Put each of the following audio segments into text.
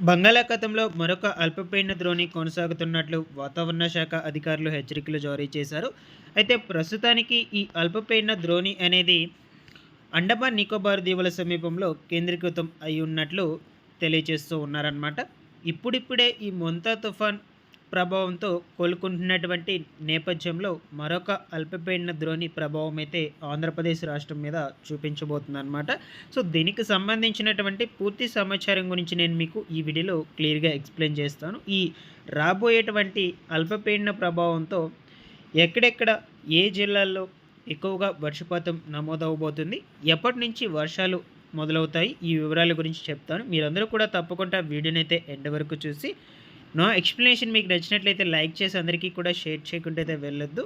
బంగాళాఖాతంలో మరొక అల్పపీడన ద్రోణి కొనసాగుతున్నట్లు వాతావరణ శాఖ అధికారులు హెచ్చరికలు జారీ చేశారు. అయితే ప్రస్తుతానికి ఈ అల్పపీడన ద్రోణి అనేది అండమాన్ నికోబార్ దీవుల సమీపంలో కేంద్రీకృతం అయి ఉన్నట్లు తెలియజేస్తూ ఉన్నారన్నమాట. ఇప్పుడిప్పుడే ఈ మొంతా తుఫాన్ ప్రభావంతో కోలుకుంటున్నటువంటి నేపథ్యంలో మరొక అల్పపీడన ద్రోణి ప్రభావం అయితే ఆంధ్రప్రదేశ్ రాష్ట్రం మీద చూపించబోతుందన్నమాట. సో దీనికి సంబంధించినటువంటి పూర్తి సమాచారం గురించి నేను మీకు ఈ వీడియోలో క్లియర్గా ఎక్స్ప్లెయిన్ చేస్తాను. ఈ రాబోయేటువంటి అల్పపీడన ప్రభావంతో ఎక్కడెక్కడ ఏ జిల్లాల్లో ఎక్కువగా వర్షపాతం నమోదవబోతుంది, ఎప్పటి నుంచి వర్షాలు మొదలవుతాయి, ఈ వివరాల గురించి చెప్తాను. మీరందరూ కూడా తప్పకుండా వీడియోని అయితే ఎండ్ వరకు చూసి నా ఎక్స్ప్లెనేషన్ మీకు నచ్చినట్లయితే లైక్ చేసి అందరికీ కూడా షేర్ చేయకుండా అయితే వెళ్ళొద్దు.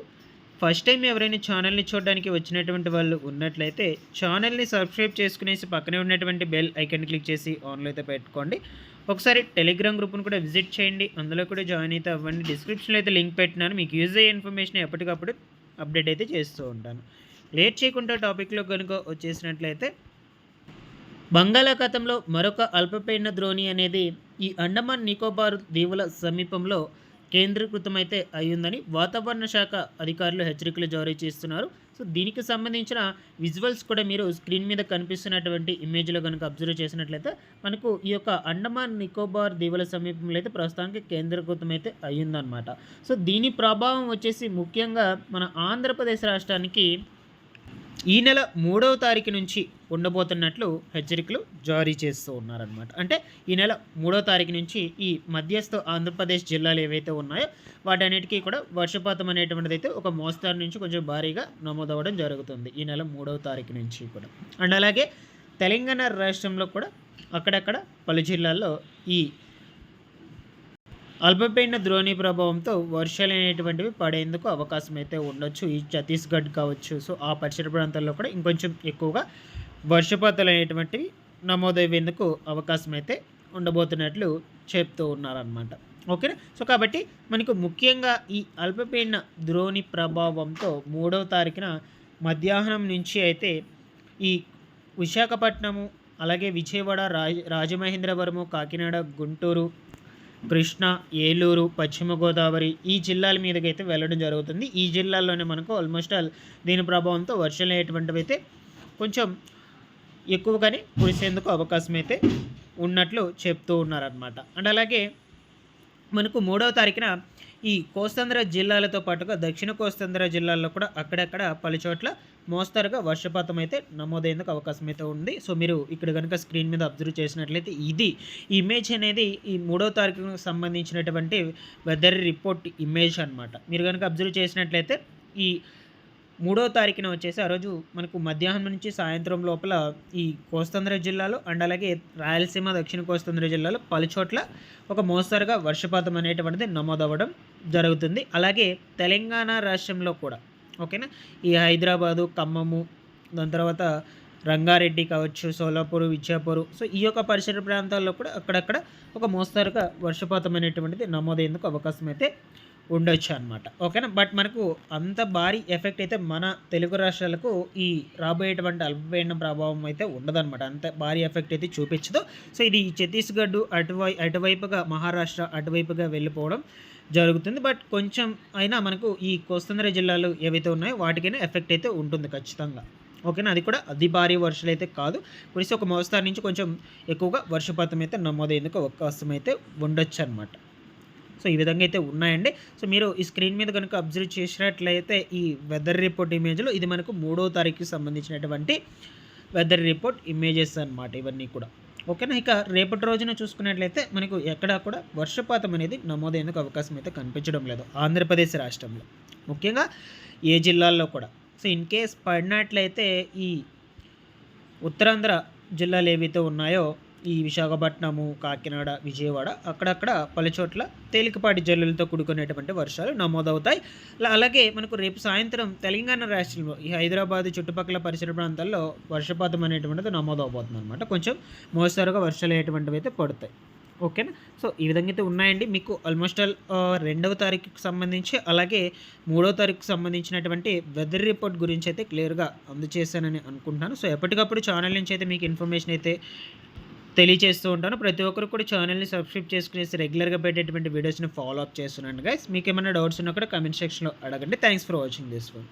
ఫస్ట్ టైం ఎవరైనా ఛానల్ని చూడడానికి వచ్చినటువంటి వాళ్ళు ఉన్నట్లయితే ఛానల్ని సబ్స్క్రైబ్ చేసుకునేసి పక్కనే ఉన్నటువంటి బెల్ ఐకాన్ క్లిక్ చేసి ఆన్లో అయితే పెట్టుకోండి. ఒకసారి టెలిగ్రామ్ గ్రూప్ను కూడా విజిట్ చేయండి, అందులో కూడా జాయిన్ అయితే అవ్వండి. డిస్క్రిప్షన్లో అయితే లింక్ పెట్టినాను. మీకు యూజ్ అయ్యే ఇన్ఫర్మేషన్ ఎప్పటికప్పుడు అప్డేట్ అయితే చేస్తూ ఉంటాను. లేట్ చేయకుండా టాపిక్లో కనుక వచ్చేసినట్లయితే బంగాళాఖాతంలో మరొక అల్పపీడన ద్రోణి అనేది ఈ అండమాన్ నికోబార్ దీవుల సమీపంలో కేంద్రీకృతమైతే అయ్యిందని వాతావరణ శాఖ అధికారులు హెచ్చరికలు జారీ చేస్తున్నారు. సో దీనికి సంబంధించిన విజువల్స్ కూడా మీరు స్క్రీన్ మీద కనిపిస్తున్నటువంటి ఇమేజ్లో కనుక అబ్జర్వ్ చేసినట్లయితే మనకు ఈ యొక్క అండమాన్ నికోబార్ దీవుల సమీపంలో అయితే ప్రస్తుతానికి కేంద్రీకృతమైతే అయ్యిందనమాట. సో దీని ప్రభావం వచ్చేసి ముఖ్యంగా మన ఆంధ్రప్రదేశ్ రాష్ట్రానికి ఈ నెల 3వ తారీఖు నుంచి ఉండబోతున్నట్లు హెచ్చరికలు జారీ చేస్తూ ఉన్నారనమాట. అంటే ఈ నెల 3వ తారీఖు నుంచి ఈ మధ్యస్థ ఆంధ్రప్రదేశ్ జిల్లాలు ఏవైతే ఉన్నాయో వాటన్నిటికీ కూడా వర్షపాతం అనేటువంటిది అయితే ఒక మోస్తారు నుంచి కొంచెం భారీగా నమోదవ్వడం జరుగుతుంది ఈ నెల 3వ తారీఖు నుంచి కూడా. అండ్ అలాగే తెలంగాణ రాష్ట్రంలో కూడా అక్కడక్కడ పలు జిల్లాల్లో ఈ అల్పపీడన ద్రోణి ప్రభావంతో వర్షాలు అనేటువంటివి పడేందుకు అవకాశం అయితే ఉండొచ్చు. ఈ ఛత్తీస్గఢ్ కావచ్చు, సో ఆ పరిసర ప్రాంతాల్లో కూడా ఇంకొంచెం ఎక్కువగా వర్షపాతాలు అనేటువంటివి నమోదయ్యేందుకు అవకాశం అయితే ఉండబోతున్నట్లు చెప్తూ ఉన్నారన్నమాట. ఓకేనా. సో కాబట్టి మనకు ముఖ్యంగా ఈ అల్పపీడన ద్రోణి ప్రభావంతో 3వ తారీఖున మధ్యాహ్నం నుంచి అయితే ఈ విశాఖపట్నము, అలాగే విజయవాడ, రాజమహేంద్రవరము, కాకినాడ, గుంటూరు, కృష్ణా, ఏలూరు, పశ్చిమ గోదావరి ఈ జిల్లాల మీదకి అయితే వెళ్ళడం జరుగుతుంది. ఈ జిల్లాల్లోనే మనకు ఆల్మోస్ట్ ఆల్ దీని ప్రభావంతో వర్షాలు అనేటువంటివి అయితే కొంచెం ఎక్కువగానే కురిసేందుకు అవకాశం అయితే ఉన్నట్లు చెప్తూ ఉన్నారనమాట. అండ్ అలాగే మనకు 3వ తారీఖున ఈ కోస్తాంధ్ర జిల్లాలతో పాటుగా దక్షిణ కోస్తాంధ్ర జిల్లాల్లో కూడా అక్కడక్కడ పలుచోట్ల మోస్తరుగా వర్షపాతం అయితే నమోదయ్యేందుకు అవకాశం అయితే ఉంది. సో మీరు ఇక్కడ కనుక స్క్రీన్ మీద అబ్జర్వ్ చేసినట్లయితే ఇది ఇమేజ్ అనేది ఈ 3వ తారీఖుకు సంబంధించినటువంటి వెదర్ రిపోర్ట్ ఇమేజ్ అనమాట. మీరు కనుక అబ్జర్వ్ చేసినట్లయితే ఈ 3వ తారీఖున వచ్చేసి ఆ రోజు మనకు మధ్యాహ్నం నుంచి సాయంత్రం లోపల ఈ కోస్తాంధ్ర జిల్లాలో అండ్ అలాగే రాయలసీమ, దక్షిణ కోస్తాంధ్ర జిల్లాలో పలుచోట్ల ఒక మోస్తరుగా వర్షపాతం అనేటువంటిది నమోదవ్వడం జరుగుతుంది. అలాగే తెలంగాణ రాష్ట్రంలో కూడా ఓకేనా, ఈ హైదరాబాదు, ఖమ్మము, దాని తర్వాత రంగారెడ్డి కావచ్చు, సోలాపూర్, విజయపూర్, సో ఈ యొక్క పరిసర ప్రాంతాల్లో కూడా అక్కడక్కడ ఒక మోస్తరుగా వర్షపాతం అనేటువంటిది నమోదయ్యేందుకు అవకాశం అయితే ఉండొచ్చు అనమాట. ఓకేనా. బట్ మనకు అంత భారీ ఎఫెక్ట్ అయితే మన తెలుగు రాష్ట్రాలకు ఈ రాబోయేటువంటి అల్పపీడన ప్రభావం అయితే ఉండదన్నమాట. అంత భారీ ఎఫెక్ట్ అయితే చూపించదు. సో ఇది ఛత్తీస్గఢ్ అటువైపుగా, మహారాష్ట్ర అటువైపుగా వెళ్ళిపోవడం జరుగుతుంది. బట్ కొంచెం అయినా మనకు ఈ కోస్తాంధ్ర జిల్లాలు ఏవైతే ఉన్నాయో వాటికైనా ఎఫెక్ట్ అయితే ఉంటుంది ఖచ్చితంగా. ఓకేనా. అది కూడా అతి భారీ వర్షాలు అయితే కాదు, కురిసి ఒక మోస్తారు నుంచి కొంచెం ఎక్కువగా వర్షపాతం అయితే నమోదయ్యేందుకు అవకాశం అయితే ఉండొచ్చు అనమాట. సో ఈ విధంగా అయితే ఉన్నాయండి. సో మీరు ఈ స్క్రీన్ మీద కనుక అబ్జర్వ్ చేసినట్లయితే ఈ వెదర్ రిపోర్ట్ ఇమేజ్లో ఇది మనకు 3వ తారీఖుకి సంబంధించినటువంటి వెదర్ రిపోర్ట్ ఇమేజెస్ అనమాట ఇవన్నీ కూడా. ఓకేనా. ఇక రేపటి రోజున చూసుకున్నట్లయితే మనకు ఎక్కడా కూడా వర్షపాతం అనేది నమోదయ్యేందుకు అవకాశం అయితే కనిపించడం లేదు ఆంధ్రప్రదేశ్ రాష్ట్రంలో, ముఖ్యంగా ఏ జిల్లాల్లో కూడా. సో ఇన్ కేస్ పడినట్లయితే ఈ ఉత్తరాంధ్ర జిల్లాలు ఏవైతే ఉన్నాయో ఈ విశాఖపట్నము, కాకినాడ, విజయవాడ అక్కడక్కడ పలుచోట్ల తేలికపాటి జల్లులతో కూడుకునేటువంటి వర్షాలు నమోదవుతాయి. అలాగే మనకు రేపు సాయంత్రం తెలంగాణ రాష్ట్రంలో ఈ హైదరాబాద్ చుట్టుపక్కల పరిసర ప్రాంతాల్లో వర్షపాతం అనేటువంటిది నమోదవబోతుంది అనమాట. కొంచెం మోస్తరుగా వర్షాలు అనేటువంటివి అయితే పడతాయి. ఓకేనా. సో ఈ విధంగా అయితే ఉన్నాయండి. మీకు ఆల్మోస్ట్ ఆల్ 2వ తారీఖుకి సంబంధించి అలాగే 3వ తారీఖుకి సంబంధించినటువంటి వెదర్ రిపోర్ట్ గురించి అయితే క్లియర్గా అందజేశానని అనుకుంటున్నాను. సో ఎప్పటికప్పుడు ఛానల్ నుంచి అయితే మీకు ఇన్ఫర్మేషన్ అయితే తెలియచేస్తూ ఉంటాను. ప్రతి ఒక్కరు కూడా ఛానెల్‌ని సబ్స్క్రైబ్ చేసుకునేసి రెగ్యులర్‌గా పెట్టేటువంటి వీడియోస్‌ని ఫాలో అప్ చేస్తున్నాను గైస్. మీకేమైనా డౌట్స్ ఉన్నా కూడా కామెంట్ సెక్షన్‌లో అడగండి. Thanks for watching this one.